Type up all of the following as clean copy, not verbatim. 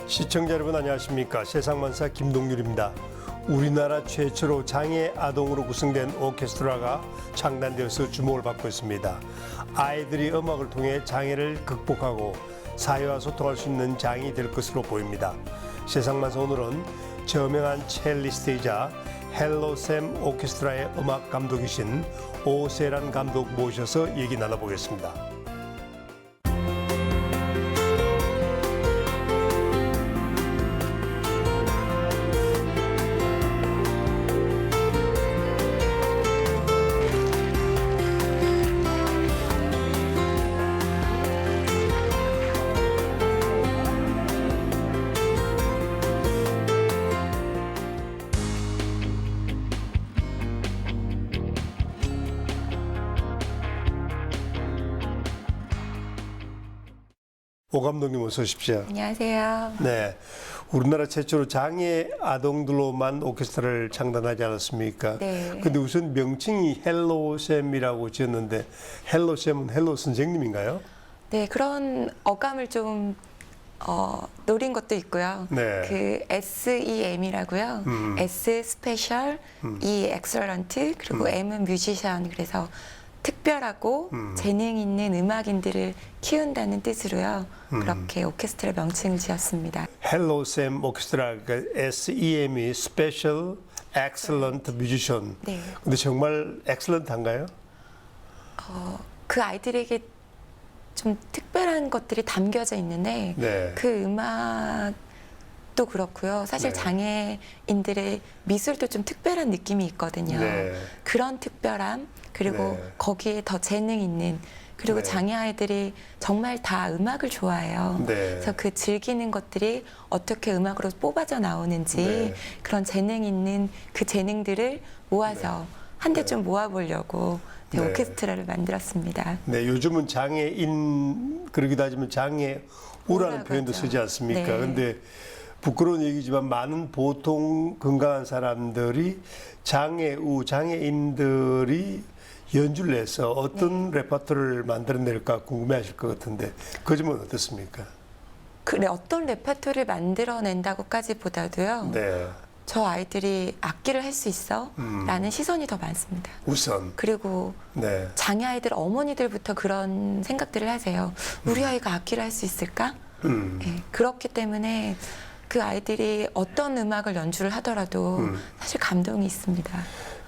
시청자 여러분 안녕하십니까. 세상만사 김동률입니다. 우리나라 최초로 장애 아동으로 구성된 오케스트라가 창단되어서 주목을 받고 있습니다. 아이들이 음악을 통해 장애를 극복하고 사회와 소통할 수 있는 장이 될 것으로 보입니다. 세상만사 오늘은 저명한 첼리스트이자 헬로샘 오케스트라의 음악 감독이신 오세란 감독 모셔서 얘기 나눠보겠습니다. 오 감독님 어서 오십시오. 안녕하세요. 네, 우리나라 최초로 장애 아동들로만 오케스트라를 창단하지 않았습니까? 네. 근데 우선 명칭이 헬로샘이라고 지었는데 헬로샘은 헬로 선생님인가요? 네, 그런 어감을 좀 노린 것도 있고요. 네. 그 SEM이라고요. S 스페셜, E 엑설런트, 그리고 M은 뮤지션. 그래서 특별하고 재능 있는 음악인들을 키운다는 뜻으로요. 그렇게 오케스트라 명칭을 지었습니다. 헬로샘 오케스트라, 그러니까 SEM이 Special Excellent Musician. 네. 근데 정말 엑셀런트한가요? 그 아이들에게 좀 특별한 것들이 담겨져 있는데 네. 그 음악도 그렇고요. 사실 네. 장애인들의 미술도 좀 특별한 느낌이 있거든요. 네. 그런 특별함 그리고 네. 거기에 더 재능 있는 그리고 네. 장애 아이들이 정말 다 음악을 좋아해요. 네. 그래서 그 즐기는 것들이 어떻게 음악으로 뽑아져 나오는지 네. 그런 재능 있는 그 재능들을 모아서 한데 좀 모아보려고 네. 오케스트라를 만들었습니다. 네, 요즘은 장애인 그러기도 하지만 장애우라는 우라고 표현도 하죠. 쓰지 않습니까? 네. 근데 부끄러운 얘기지만 많은 보통 건강한 사람들이 장애인들이 연주를 해서 어떤 레퍼토리를 만들어낼까 궁금해하실 것 같은데 그 점은 어떻습니까? 그래 어떤 레퍼토리를 만들어낸다고까지 보다도요. 네, 저 아이들이 악기를 할 수 있어? 라는 시선이 더 많습니다. 우선 그리고 네, 장애 아이들 어머니들부터 그런 생각들을 하세요. 우리 아이가 악기를 할 수 있을까? 네, 그렇기 때문에 그 아이들이 어떤 음악을 연주를 하더라도 사실 감동이 있습니다.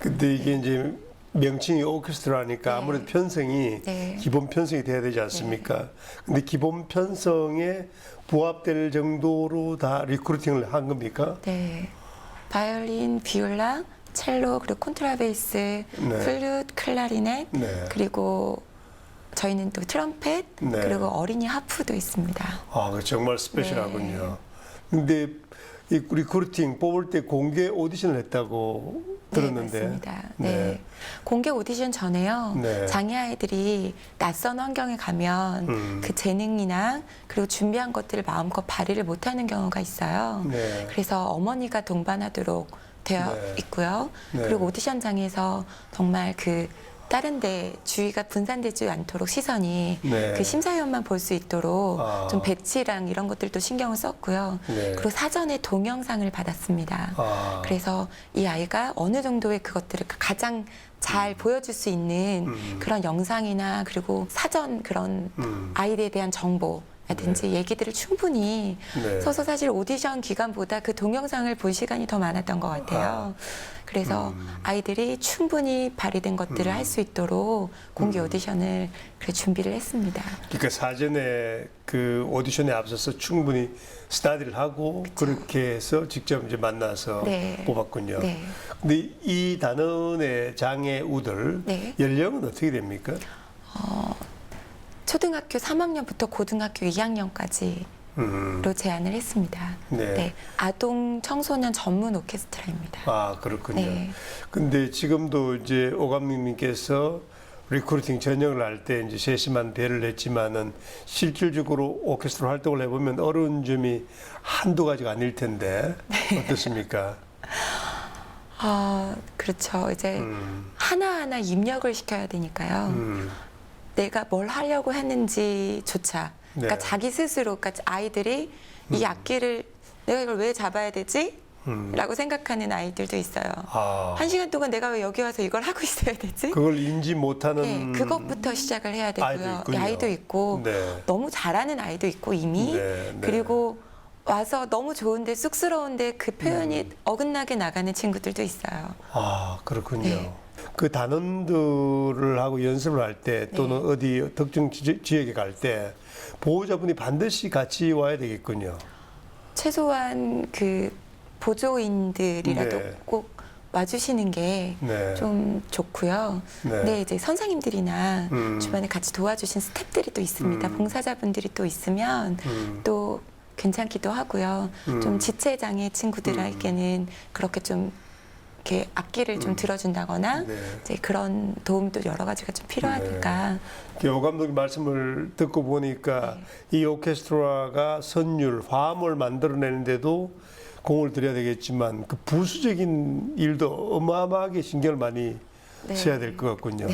근데 이게 이제 명칭이 오케스트라니까 네. 아무래도 편성이 네. 기본 편성이 돼야 되지 않습니까? 근데 기본 편성에 부합될 정도로 다 리크루팅을 한 겁니까? 네, 바이올린, 비올라, 첼로, 그리고 콘트라베이스, 네. 플룻, 클라리넷, 네. 그리고 저희는 또 트럼펫, 네. 그리고 어린이 하프도 있습니다. 아, 그 정말 스페셜하군요. 근데 이 리크루팅 뽑을 때 공개 오디션을 했다고 들었는데. 네, 맞습니다. 네. 공개 오디션 전에요. 네. 장애 아이들이 낯선 환경에 가면 그 재능이나 그리고 준비한 것들을 마음껏 발휘를 못하는 경우가 있어요. 네. 그래서 어머니가 동반하도록 되어 네. 있고요. 네. 그리고 오디션장에서 정말 그 다른 데 주의가 분산되지 않도록 시선이 네. 그 심사위원만 볼 수 있도록 아. 좀 배치랑 이런 것들도 신경을 썼고요. 네. 그리고 사전에 동영상을 받았습니다. 아. 그래서 이 아이가 어느 정도의 그것들을 가장 잘 보여줄 수 있는 그런 영상이나 그리고 사전 그런 아이에 대한 정보라든지 얘기들을 충분히 네. 써서 사실 오디션 기간보다 그 동영상을 볼 시간이 더 많았던 것 같아요. 그래서 아이들이 충분히 발휘된 것들을 할 수 있도록 공개 오디션을 그렇게 준비를 했습니다. 그러니까 사전에 그 오디션에 앞서서 충분히 스타디를 하고 그렇게 해서 직접 이제 만나서 네. 뽑았군요. 네. 근데 이 단원의 장애우들 네. 연령은 어떻게 됩니까? 초등학교 3학년부터 고등학교 2학년까지로 제안을 했습니다. 네. 아동 청소년 전문 오케스트라입니다. 아, 그렇군요. 네. 근데 지금도 이제 오감님께서 리크루팅 전형을 할 때 이제 세심한 배를 했지만은 실질적으로 오케스트라 활동을 해보면 어려운 점이 한두 가지가 아닐 텐데 어떻습니까? 그렇죠. 이제 하나하나 입력을 시켜야 되니까요. 내가 뭘 하려고 했는지조차 그러니까 네. 자기 스스로, 그러니까 아이들이 이 악기를 내가 이걸 왜 잡아야 되지? 라고 생각하는 아이들도 있어요. 아, 1시간 동안 내가 왜 여기 와서 이걸 하고 있어야 되지? 그걸 인지 못하는 네, 그것부터 시작을 해야 아이도 되고요. 있군요. 아이도 있고 네. 너무 잘하는 아이도 있고 이미 네, 네. 그리고 와서 너무 좋은데 쑥스러운데 그 표현이 어긋나게 나가는 친구들도 있어요. 아, 그렇군요. 네. 그 단원들을 하고 연습을 할 때 또는 네. 어디 특정 지역에 갈 때 보호자분이 반드시 같이 와야 되겠군요. 최소한 그 보조인들이라도 네. 꼭 와주시는 게 네. 좀 좋고요. 네. 근데 이제 선생님들이나 음. 주변에 같이 도와주신 스태프들이 또 있습니다. 봉사자분들이 또 있으면 또 괜찮기도 하고요. 좀 지체장애 친구들에게는 그렇게 좀 이렇게 악기를 좀 들어준다거나 네. 이제 그런 도움도 여러 가지가 좀 필요하니까 오 감독님 말씀을 듣고 보니까 네. 이 오케스트라가 선율, 화음을 만들어내는데도 공을 들여야 되겠지만 그 부수적인 일도 어마어마하게 신경을 많이 네. 써야 될 것 같군요.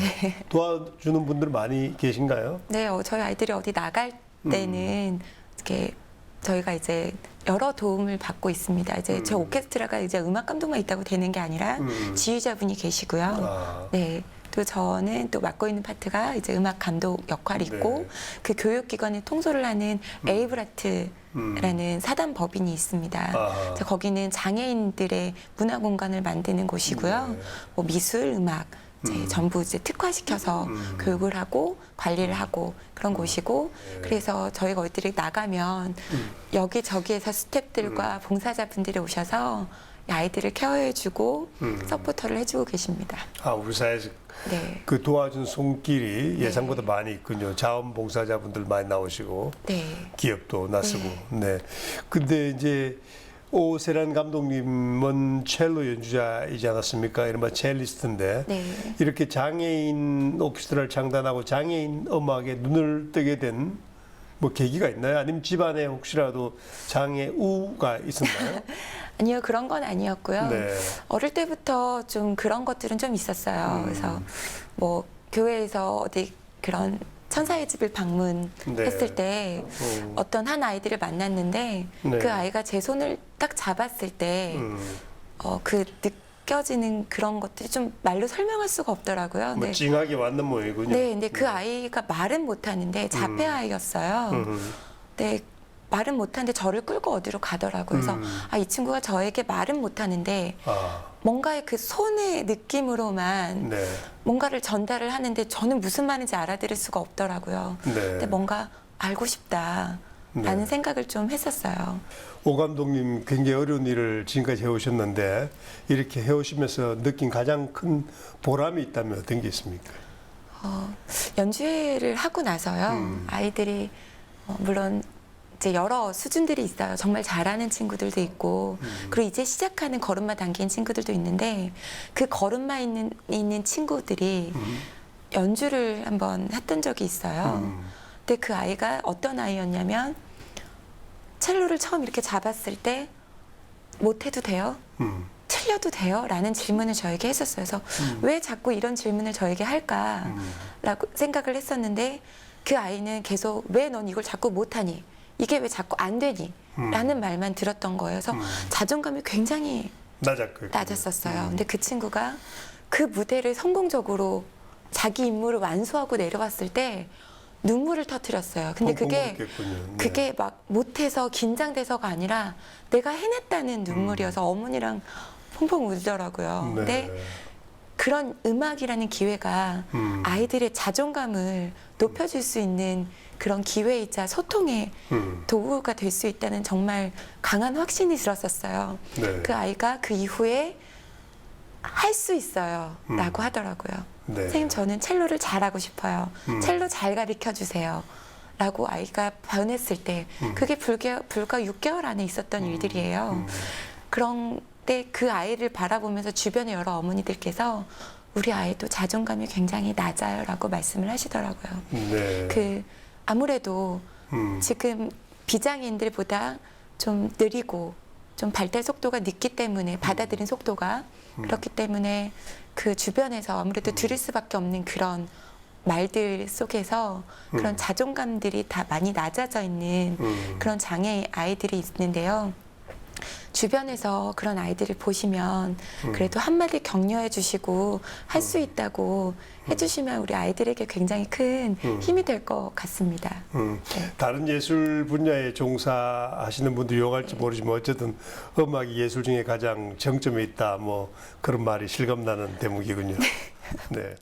도와주는 분들 많이 계신가요? 네, 저희 아이들이 어디 나갈 때는 이렇게 저희가 이제 여러 도움을 받고 있습니다. 이제 저 오케스트라가 이제 음악 감독만 있다고 되는 게 아니라 지휘자분이 계시고요. 아. 네. 또 저는 또 맡고 있는 파트가 이제 음악 감독 역할이 있고 네. 그 교육기관에 통솔을 하는 에이브라트라는 사단 법인이 있습니다. 아. 그래서 거기는 장애인들의 문화 공간을 만드는 곳이고요. 네. 뭐 미술, 음악 이제 전부 이제 특화시켜서 교육을 하고 관리를 하고 그런 곳이고 그래서 저희가 어디를 나가면 여기저기에서 스태프들과 봉사자분들이 오셔서 이 아이들을 케어해주고 서포터를 해주고 계십니다. 아, 우리 사회에서 네, 그 도와준 손길이 예상보다 많이 있군요. 자원봉사자분들 많이 나오시고 네, 기업도 나서고. 네. 근데 이제 오세란 감독님은 첼로 연주자이지 않았습니까? 이른바 첼리스트인데 네. 이렇게 장애인 오케스트라를 창단하고 장애인 음악에 눈을 뜨게 된 뭐 계기가 있나요? 아니면 집안에 혹시라도 장애우가 있었나요? 아니요, 그런 건 아니었고요. 네. 어릴 때부터 좀 그런 것들은 좀 있었어요. 그래서 뭐 교회에서 어디 그런 천사의 집을 방문했을 때 어떤 한 아이들을 만났는데 네. 그 아이가 제 손을 딱 잡았을 때 그 느껴지는 그런 것들이 좀 말로 설명할 수가 없더라고요. 뭐 찡하게 왔는 모양이군요. 네, 근데 그 아이가 말은 못하는데 자폐 아이였어요. 네, 말은 못하는데 저를 끌고 어디로 가더라고요. 그래서 아, 이 친구가 저에게 말은 못하는데 아, 뭔가의 그 손의 느낌으로만 네. 뭔가를 전달을 하는데 저는 무슨 말인지 알아들을 수가 없더라고요. 네. 근데 뭔가 알고 싶다라는 네. 생각을 좀 했었어요. 오 감독님 굉장히 어려운 일을 지금까지 해오셨는데 이렇게 해오시면서 느낀 가장 큰 보람이 있다면 어떤 게 있습니까? 연주회를 하고 나서요. 아이들이 물론 이제 여러 수준들이 있어요. 정말 잘하는 친구들도 있고 그리고 이제 시작하는 걸음마 단계인 친구들도 있는데 그 걸음마 있는 친구들이 연주를 한번 했던 적이 있어요. 근데 그 아이가 어떤 아이였냐면 첼로를 처음 이렇게 잡았을 때 못해도 돼요? 틀려도 돼요? 라는 질문을 저에게 했었어요. 그래서 왜 자꾸 이런 질문을 저에게 할까라고 생각을 했었는데 그 아이는 계속 왜 넌 이걸 자꾸 못하니? 이게 왜 자꾸 안 되니? 라는 말만 들었던 거예요. 그래서 자존감이 굉장히 낮았었어요. 근데 그 친구가 그 무대를 성공적으로 자기 임무를 완수하고 내려왔을 때 눈물을 터뜨렸어요. 근데 그게 막 못해서 긴장돼서가 아니라 내가 해냈다는 눈물이어서 어머니랑 펑펑 울더라고요. 네. 근데 그런 음악이라는 기회가 아이들의 자존감을 높여줄 수 있는 그런 기회이자 소통의 도구가 될 수 있다는 정말 강한 확신이 들었었어요. 네. 그 아이가 그 이후에 할 수 있어요 라고 하더라고요. 네. 선생님 저는 첼로를 잘하고 싶어요. 첼로 잘 가르쳐 주세요. 라고 아이가 변했을 때 그게 불과 6개월 안에 있었던 일들이에요. 그런데 그 아이를 바라보면서 주변의 여러 어머니들께서 우리 아이도 자존감이 굉장히 낮아요 라고 말씀을 하시더라고요. 네. 아무래도 지금 비장애인들보다 좀 느리고 좀 발달 속도가 늦기 때문에 받아들인 속도가 그렇기 때문에 그 주변에서 아무래도 들을 수밖에 없는 그런 말들 속에서 그런 자존감들이 다 많이 낮아져 있는 그런 장애 아이들이 있는데요. 주변에서 그런 아이들을 보시면 그래도 한마디 격려해 주시고 할 수 있다고 해주시면 우리 아이들에게 굉장히 큰 힘이 될 것 같습니다. 네. 다른 예술 분야에 종사하시는 분도 욕할지 모르지만 어쨌든 음악이 예술 중에 가장 정점에 있다. 뭐 그런 말이 실감나는 대목이군요. 네.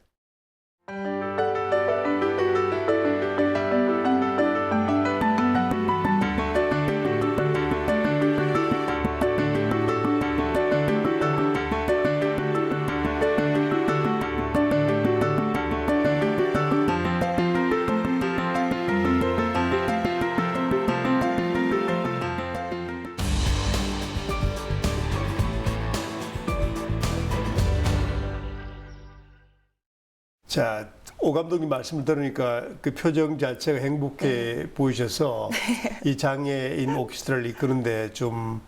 자, 오 감독님 말씀을 들으니까 그 표정 자체가 행복해 보이셔서 이 장애인 오케스트라를 이끄는데 좀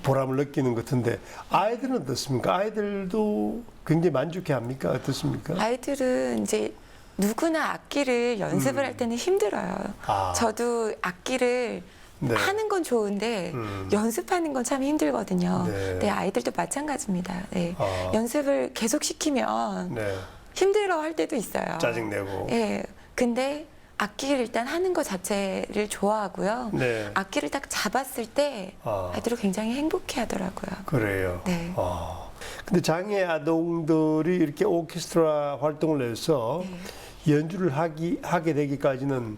보람을 느끼는 것 같은데 아이들은 어떻습니까? 아이들도 굉장히 만족해 합니까? 어떻습니까? 아이들은 이제 누구나 악기를 연습을 할 때는 힘들어요. 아. 저도 악기를 네. 하는 건 좋은데 연습하는 건 참 힘들거든요. 네. 네, 아이들도 마찬가지입니다. 네. 아. 연습을 계속 시키면 네. 힘들어 할 때도 있어요. 짜증내고. 네. 근데 악기를 일단 하는 것 자체를 좋아하고요. 네. 악기를 딱 잡았을 때 아. 아이들은 굉장히 행복해 하더라고요. 그래요. 네. 근데 장애 아동들이 이렇게 오케스트라 활동을 해서 연주를 하게 되기까지는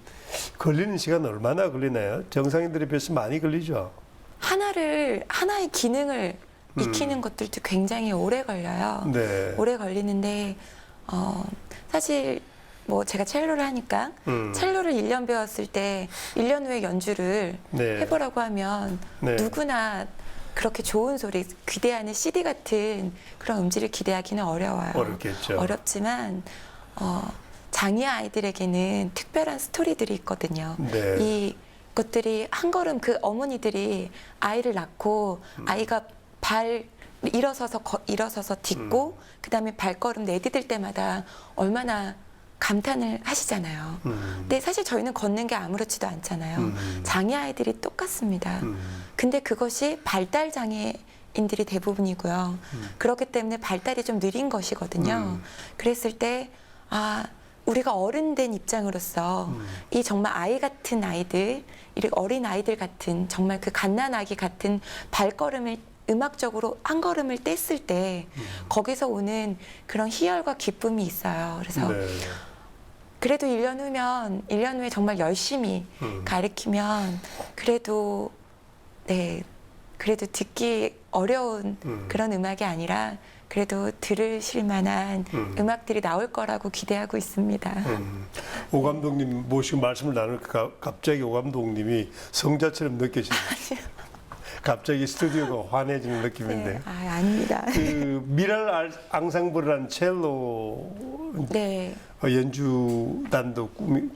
걸리는 시간은 얼마나 걸리나요? 정상인들에 비해서 많이 걸리죠. 하나의 기능을 익히는 것들도 굉장히 오래 걸려요. 네. 오래 걸리는데 사실 뭐 제가 첼로를 하니까 첼로를 1년 배웠을 때 1년 후에 연주를 네. 해보라고 하면 네. 누구나 그렇게 좋은 소리, 기대하는 CD 같은 그런 음질을 기대하기는 어려워요. 어렵겠죠. 어렵지만 장애 아이들에게는 특별한 스토리들이 있거든요. 네. 이것들이 한 걸음 그 어머니들이 아이를 낳고 아이가 일어서서 딛고 그다음에 발걸음 내디딜 때마다 얼마나 감탄을 하시잖아요. 근데 사실 저희는 걷는 게 아무렇지도 않잖아요. 장애 아이들이 똑같습니다. 근데 그것이 발달 장애인들이 대부분이고요. 그렇기 때문에 발달이 좀 느린 것이거든요. 그랬을 때 우리가 어른 된 입장으로서 이 정말 아이 같은 아이들, 이 어린 아이들 같은 정말 그 갓난아기 같은 발걸음을 음악적으로 한 걸음을 뗐을 때 거기서 오는 그런 희열과 기쁨이 있어요. 그래서 네. 그래도 1년 후에 정말 열심히 가르치면 그래도 듣기 어려운 그런 음악이 아니라 그래도 들으실 만한 음악들이 나올 거라고 기대하고 있습니다. 오 감독님 모시고 말씀을 나누니까 갑자기 오 감독님이 성자처럼 느껴지네요. 갑자기 스튜디오가 환해지는 느낌인데. 네, 아닙니다. 그 미랄 앙상블이라는 첼로 연주단도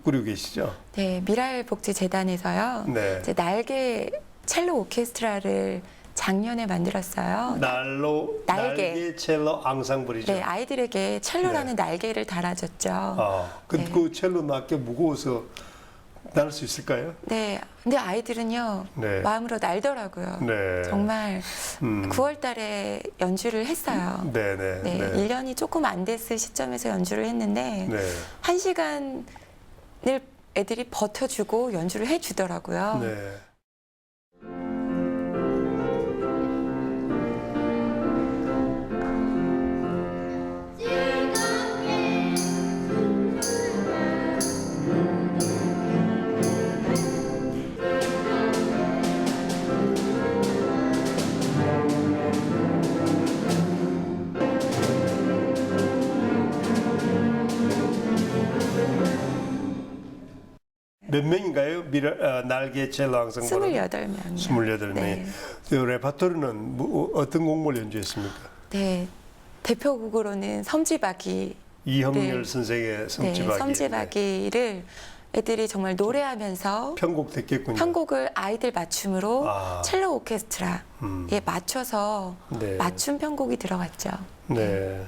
꾸리고 계시죠? 네, 미랄복지재단에서요. 네. 이제 날개 첼로 오케스트라를 작년에 만들었어요. 날개 첼로 앙상블이죠. 네, 아이들에게 첼로라는 날개를 달아줬죠. 그 첼로 낮게 무거워서 날 수 있을까요? 네, 근데 아이들은요 마음으로 날더라고요. 네. 정말 9월달에 연주를 했어요. 네. 1년이 조금 안 됐을 시점에서 연주를 했는데 1시간을 애들이 버텨주고 연주를 해주더라고요. 네. 몇 명인가요? 날개 첼로 앙상블은? 28명이요. 28명. 네. 그 레파토리는 어떤 곡을 연주했습니까? 네, 대표곡으로는 섬지박이 이형렬 선생의 섬지박이. 섬지박이를 애들이 정말 노래하면서 편곡됐겠군요. 편곡을 아이들 맞춤으로 아. 첼로 오케스트라에 맞춰서 네. 맞춤 편곡이 들어갔죠. 네.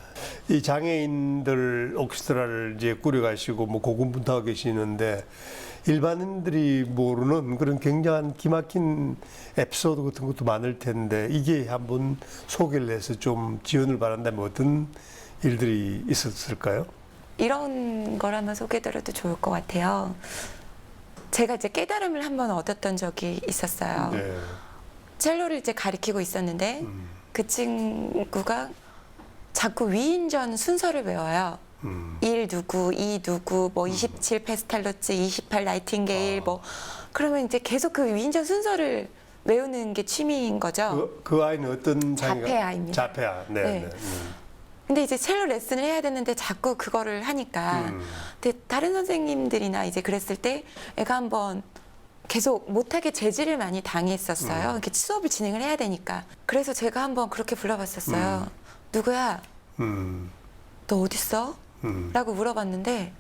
이 장애인들 오케스트라를 이제 꾸려가시고 뭐 고군분투하고 계시는데 일반인들이 모르는 그런 굉장한 기막힌 에피소드 같은 것도 많을 텐데 이게 한번 소개를 해서 좀 지원을 바란다면 어떤 일들이 있었을까요? 이런 걸 한번 소개드려도 좋을 것 같아요. 제가 이제 깨달음을 한번 얻었던 적이 있었어요. 네. 첼로를 이제 가리키고 있었는데 그 친구가 자꾸 위인전 순서를 외워요. 1 누구, 2 누구, 뭐 27 페스탈로츠, 28 나이팅게일 뭐 그러면 이제 계속 그 위인전 순서를 외우는 게 취미인 거죠. 그 아이는 어떤 자폐아입니다. 자폐아. 네. 네. 네. 근데 이제 첼로 레슨을 해야 되는데 자꾸 그거를 하니까 근데 다른 선생님들이나 이제 그랬을 때 애가 한번 계속 못하게 제지를 많이 당했었어요. 이렇게 수업을 진행을 해야 되니까. 그래서 제가 한번 그렇게 불러봤었어요. 누구야? 너 어딨어? 라고 물어봤는데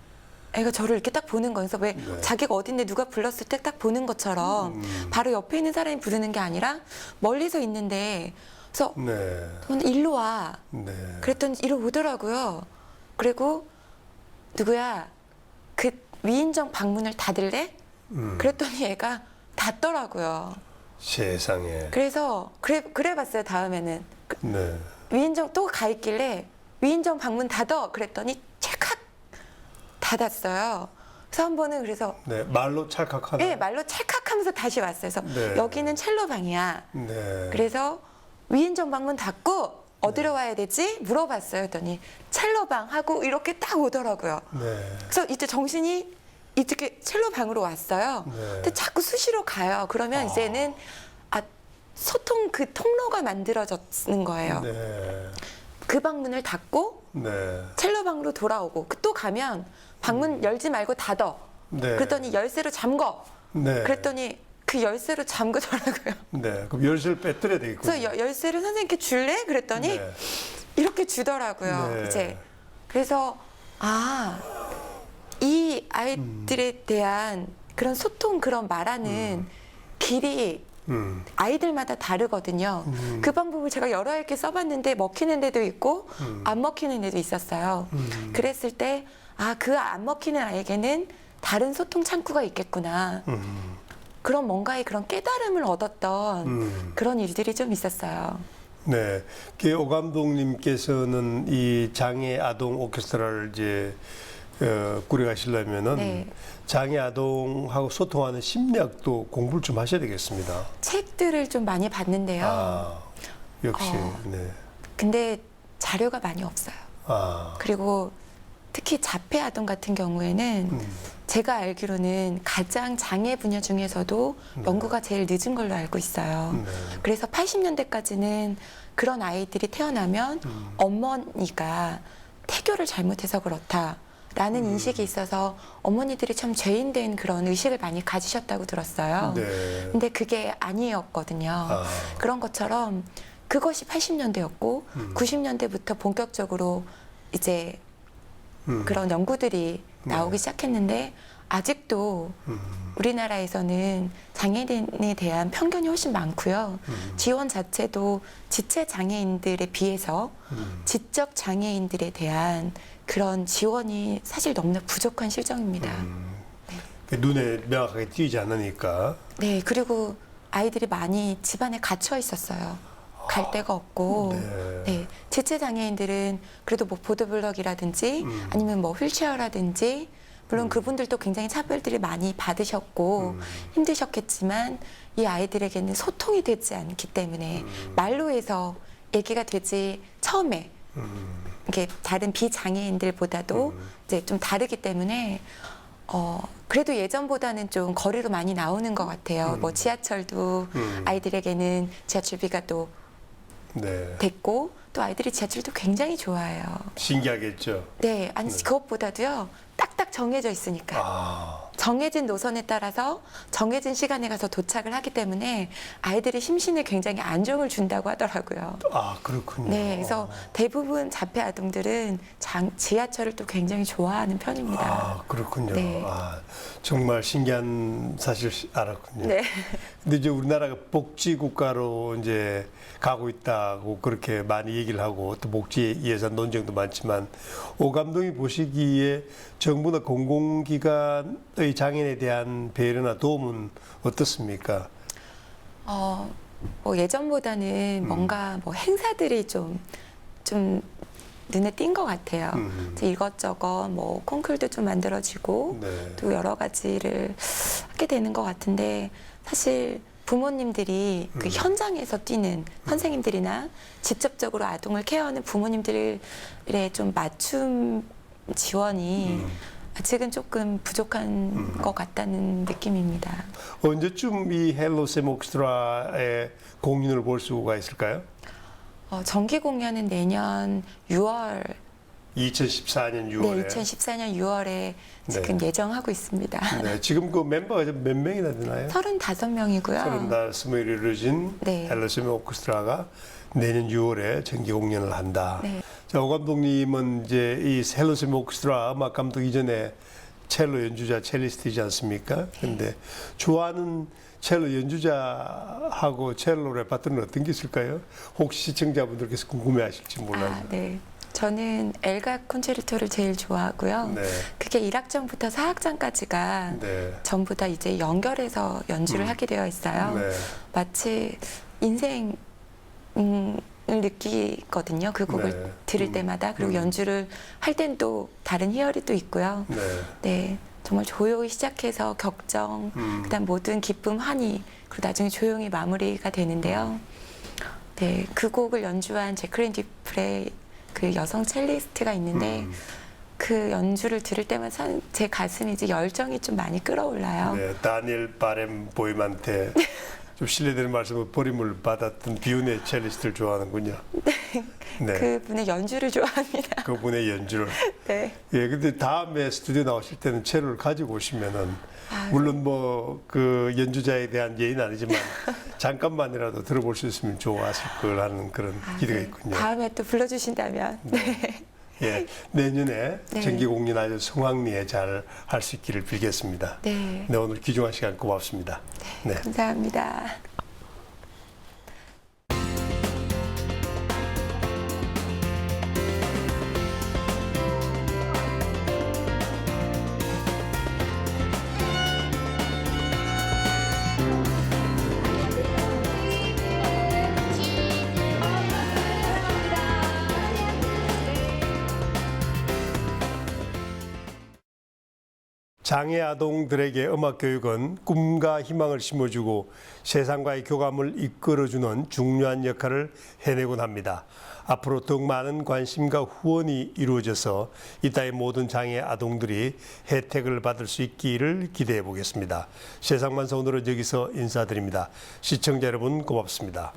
애가 저를 이렇게 딱 보는 거예요. 그래서 왜 네. 자기가 어딘데 누가 불렀을 때 딱 보는 것처럼 바로 옆에 있는 사람이 부르는 게 아니라 멀리서 있는데 그래서 네. 넌 일로 와. 네. 그랬더니 이리 오더라고요. 그리고 누구야? 그 위인정 방문을 닫을래? 그랬더니 애가 닫더라고요. 세상에. 그래서 그래봤어요. 다음에는 네. 위인정 또 가 있길래 위인정 방문 닫어. 그랬더니 찰칵 닫았어요. 그래서 한 번은 그래서 네. 말로 찰칵하는. 네, 말로 찰칵하면서 다시 왔어요. 그래서 네. 여기는 첼로 방이야. 네. 그래서 위인정 방문 닫고 어디로 와야 되지? 물어봤어요. 그랬더니 첼로 방 하고 이렇게 딱 오더라고요. 네. 그래서 이때 정신이 이렇게 첼로 방으로 왔어요. 네. 근데 자꾸 수시로 가요. 그러면 이제는 소통 그 통로가 만들어졌는 거예요. 네. 그 방문을 닫고 네. 첼로 방으로 돌아오고 또 가면 방문 열지 말고 닫어. 네. 그랬더니 열쇠로 잠궈. 네. 그랬더니 그 열쇠로 잠그더라고요. 네. 그럼 열쇠를 빼뜨려야 되겠군요. 그래서 열쇠를 선생님께 줄래? 그랬더니 네. 이렇게 주더라고요. 네. 이제 그래서 이 아이들에 대한 그런 소통 그런 말하는 길이 아이들마다 다르거든요. 그 방법을 제가 여러 개 써봤는데 먹히는 데도 있고 안 먹히는 데도 있었어요. 그랬을 때 그 안 먹히는 아이에게는 다른 소통 창구가 있겠구나. 그런 뭔가의 그런 깨달음을 얻었던 그런 일들이 좀 있었어요. 네. 오 감독님께서는 이 장애 아동 오케스트라를 이제 꾸려가시려면은 네. 장애 아동하고 소통하는 심리학도 공부를 좀 하셔야 되겠습니다. 책들을 좀 많이 봤는데요. 역시. 네. 근데 자료가 많이 없어요. 그리고 특히 자폐 아동 같은 경우에는 제가 알기로는 가장 장애 분야 중에서도 연구가 제일 늦은 걸로 알고 있어요. 네. 그래서 80년대까지는 그런 아이들이 태어나면 어머니가 태교를 잘못해서 그렇다라는 인식이 있어서 어머니들이 참 죄인된 그런 의식을 많이 가지셨다고 들었어요. 네. 근데 그게 아니었거든요. 그런 것처럼 그것이 80년대였고 90년대부터 본격적으로 이제 그런 연구들이 나오기 시작했는데 아직도 우리나라에서는 장애인에 대한 편견이 훨씬 많고요. 지원 자체도 지체 장애인들에 비해서 지적 장애인들에 대한 그런 지원이 사실 너무나 부족한 실정입니다. 눈에 명확하게 띄지 않으니까. 네, 그리고 아이들이 많이 집안에 갇혀 있었어요. 갈 데가 없고, 네, 지체 장애인들은 그래도 뭐 보드블럭이라든지 아니면 뭐 휠체어라든지 물론 그분들도 굉장히 차별들이 많이 받으셨고 힘드셨겠지만 이 아이들에게는 소통이 되지 않기 때문에 말로 해서 얘기가 되지 처음에 이게 다른 비장애인들보다도 이제 좀 다르기 때문에 그래도 예전보다는 좀 거리로 많이 나오는 것 같아요. 뭐 지하철도 아이들에게는 지하철비가 또 네. 됐고 또 아이들이 지하철도 굉장히 좋아해요. 신기하겠죠. 네, 아니 그것보다도요 딱딱 정해져 있으니까. 정해진 노선에 따라서 정해진 시간에 가서 도착을 하기 때문에 아이들이 심신에 굉장히 안정을 준다고 하더라고요. 아, 그렇군요. 네, 그래서 대부분 자폐 아동들은 지하철을 또 굉장히 좋아하는 편입니다. 아, 그렇군요. 네. 아, 정말 신기한 사실 알았군요. 네. 근데 이제 우리나라가 복지 국가로 이제 가고 있다고 그렇게 많이 얘기를 하고 또 복지 예산 논쟁도 많지만 오 감독이 보시기에 정부나 공공기관의 장애인에 대한 배려나 도움은 어떻습니까? 뭐 예전보다는 뭔가 뭐 행사들이 좀 눈에 띈 것 같아요. 이제 이것저것 뭐 콩쿨도 좀 만들어지고 네. 또 여러 가지를 하게 되는 것 같은데 사실 부모님들이 그 현장에서 뛰는 선생님들이나 직접적으로 아동을 케어하는 부모님들의 좀 맞춤 지원이 아직은 조금 부족한 것 같다는 느낌입니다. 언제쯤 이 헬로 셈 오케스트라의 공연을 볼 수가 있을까요? 정기 공연은 내년 6월, 2014년 6월에. 네, 2014년 6월에 지금 예정하고 있습니다. 네, 지금 그 멤버가 몇 명이나 되나요? 35명이고요. 35명이 이루어진 네. 헬로 셈 오케스트라가 내년 6월에 정기 공연을 한다. 네. 자, 오 감독님은 이제 이 헬로 셈 오케스트라 음악 감독 이전에 첼로 연주자, 첼리스트이지 않습니까? 근데 좋아하는 첼로 연주자하고 첼로 레파토리는 어떤 게 있을까요? 혹시 시청자분들께서 궁금해하실지 몰라요. 네. 저는 엘각 콘체르토를 제일 좋아하고요. 네. 그게 1악장부터 4악장까지가 네. 전부 다 이제 연결해서 연주를 하게 되어 있어요. 네. 마치 인생을 느끼거든요. 그 곡을 네. 들을 때마다. 그리고 연주를 할 땐 또 다른 희열이 또 있고요. 네. 네. 정말 조용히 시작해서 격정, 그다음 모든 기쁨, 환희, 그리고 나중에 조용히 마무리가 되는데요. 네, 그 곡을 연주한 제클린 디프레 그 여성 첼리스트가 있는데 그 연주를 들을 때마다 제 가슴이 이제 열정이 좀 많이 끌어올라요. 네, 다니엘 바렘 보임한테 좀 실례되는 말씀을 버림을 받았던 비운의 첼리스트를 좋아하는군요. 네. 그분의 연주를 좋아합니다. 그분의 연주를. 네. 예, 근데 다음에 스튜디오 나오실 때는 첼로를 가지고 오시면은 물론 뭐 그 연주자에 대한 예의는 아니지만 잠깐만이라도 들어볼 수 있으면 좋아하실 거라는 그런 기대가 네. 있군요. 다음에 또 불러주신다면. 네. 예, 내년에 네. 정기 공연 아주 성황리에 잘 할 수 있기를 빌겠습니다. 네. 네, 오늘 귀중한 시간 고맙습니다. 네. 감사합니다. 장애 아동들에게 음악 교육은 꿈과 희망을 심어주고 세상과의 교감을 이끌어주는 중요한 역할을 해내곤 합니다. 앞으로 더욱 많은 관심과 후원이 이루어져서 이따의 모든 장애 아동들이 혜택을 받을 수 있기를 기대해 보겠습니다. 세상만사 오늘은 여기서 인사드립니다. 시청자 여러분 고맙습니다.